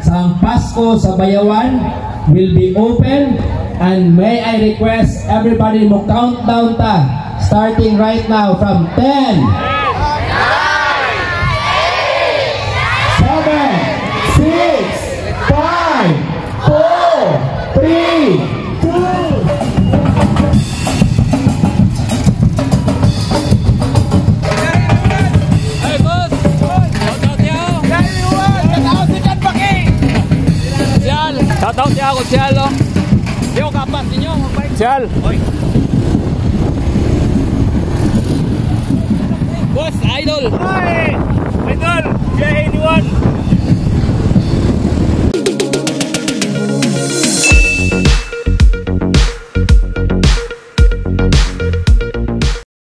sa Pasko sa Bayawan will be open, and may I request everybody mo countdown ta starting right now from 10, 7, 6, 5, 4, 3, 2. Shoutout siya ako, Sial, oh. Di ko kapat ninyo, mabait. Sial. Oy. Boss, idol. Oy! Idol, kaya anyone.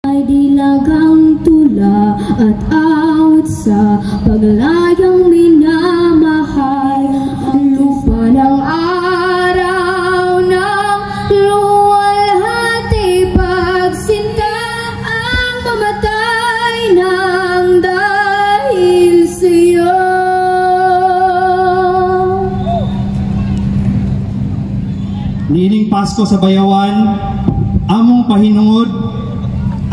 Ay dilagang tula at out sa paglayang minamahal. Lupa ng araw ng luwalhati, pagsinta ang mamatay ng dahil sa'yo. Niining Pasko sa Bayawan, among pahinungod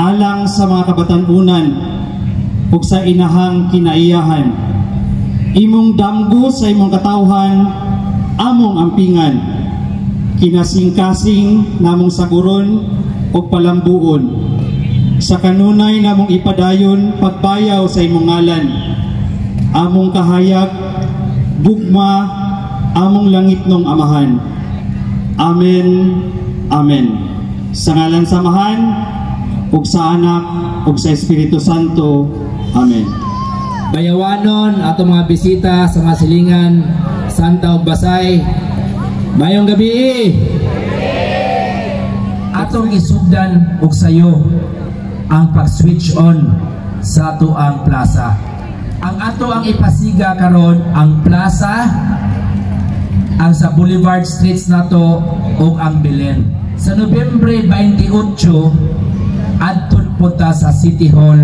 alang sa mga kabatanunan ug sa inahang kinaiyahan. Imong damgo sa imong katawhan, among ampingan, kinasing-kasing namong saguron o palambuon. Sa kanunay namong ipadayon pagbayaw sa imong ngalan, among kahayag, bugma, among langitnong amahan. Amen, amen. Sa ngalan samahan, ug sa anak, ug sa Espiritu Santo. Amen. Bayawanon, ato mga bisita sa mga silingan, Santa ug Basay, mayong gabi. Atong isugdan og sayo ang pag-switch on sa ato ang plaza. Ang ato ang ipasiga karon ang plaza, ang sa Boulevard Streets nato ug ang Belen. Sa Nobyembre 28, adton punta sa City Hall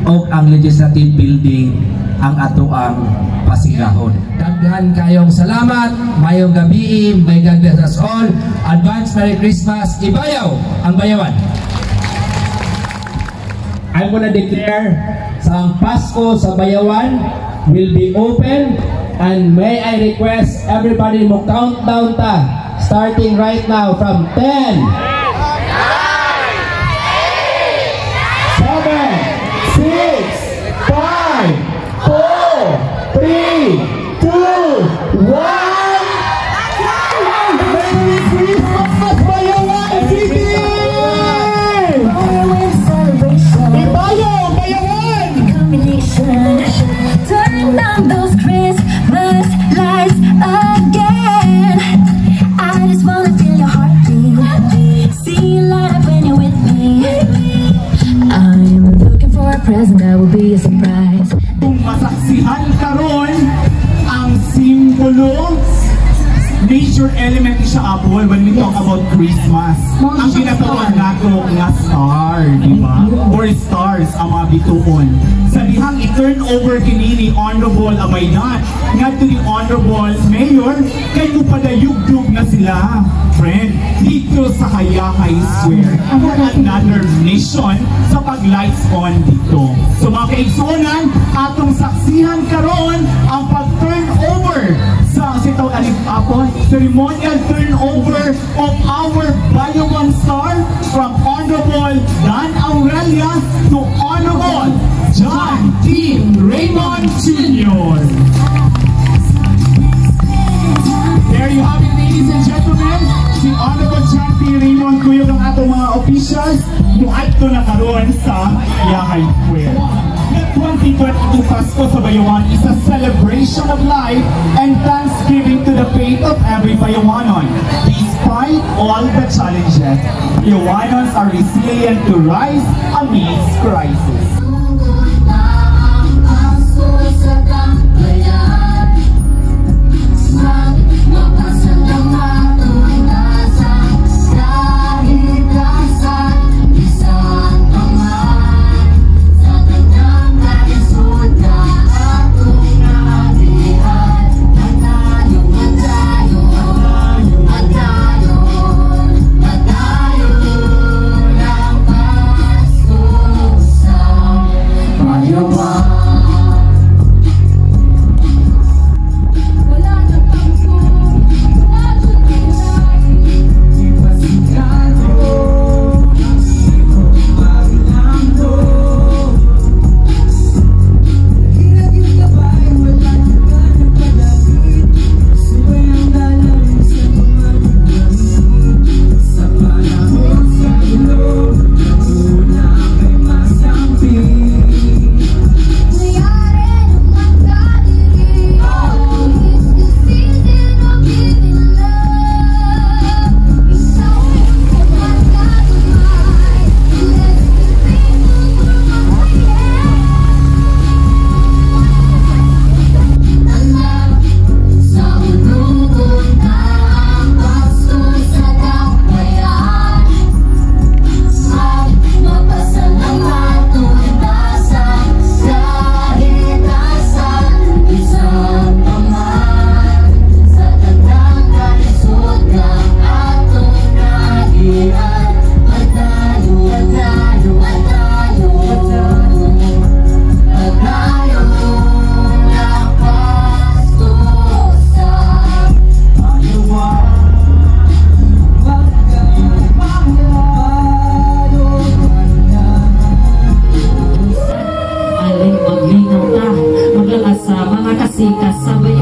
o ang Legislative Building ang ato ang pasigahon. Daghan kayong salamat, mayong gabi, may God bless us all. Advance Merry Christmas, ibayaw ang Bayawan. I'm gonna declare sa Pasko sa Bayawan will be open, and may I request everybody mo countdown ta starting right now from 10, turn on those Christmas lights again. I just wanna feel your heartbeat, see you light up when you're with me. I'm looking for a present that will be a surprise. Masaksihan karon ang simbolo, major element ni siya Apple when we talk about Christmas. Ang ginatawag nato nga star, di ba? Or stars ang mga bituon. Sa dihang i-turn over kini ni Honorable Amaydan nga to the Honorable Mayor, kayo padayugdug na sila, friend, dito sa Hayahay Square for another mission sa pag-lights on dito. So mga kaigsunan, atong saksihan karon ang pag-turn over sa sitaw alipapon, ceremonial turnover of our Bayawan star from Honorable Dan Aurelia to Honorable John T. Raymond Jr. There you have it, ladies and gentlemen. Si Honorable John T. Raymond Kuyog ang atong mga officials tuadto na karon sa Yahay Square. The 2022 Pasko sa Bayawan is a celebration of life and thanksgiving to the faith of every Bayawanon. Despite all the challenges, Bayawanons are resilient to rise amidst crisis.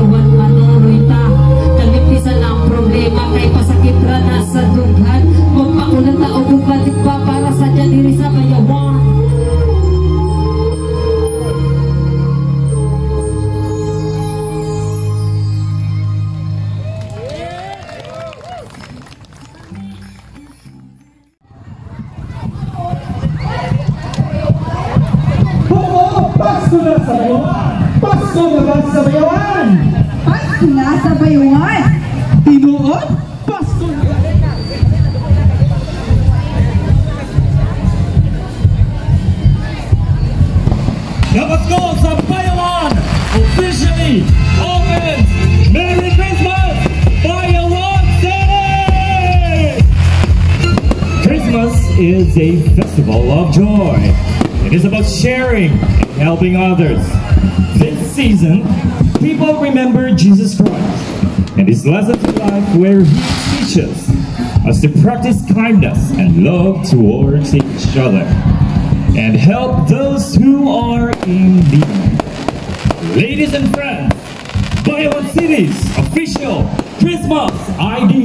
Bayawan manuroy ta. Kalipisan ang problema kay pasakit ra na sa dughan. Magpakulan ta og balik pa para sa diri sa Bayawan. Pasko na sa Bayawan! Pasko na ba sa Bayawan? Pasko na sa Bayawan! Tinuod? Pasko na! Pasko sa Bayawan officially opens! Merry Christmas, Bayawan City! Christmas is a festival of joy. It is about sharing and helping others. This season, people remember Jesus Christ and his lessons of life where he teaches us to practice kindness and love towards each other and help those who are in need. Ladies and friends, Bayawan City's official Christmas ID.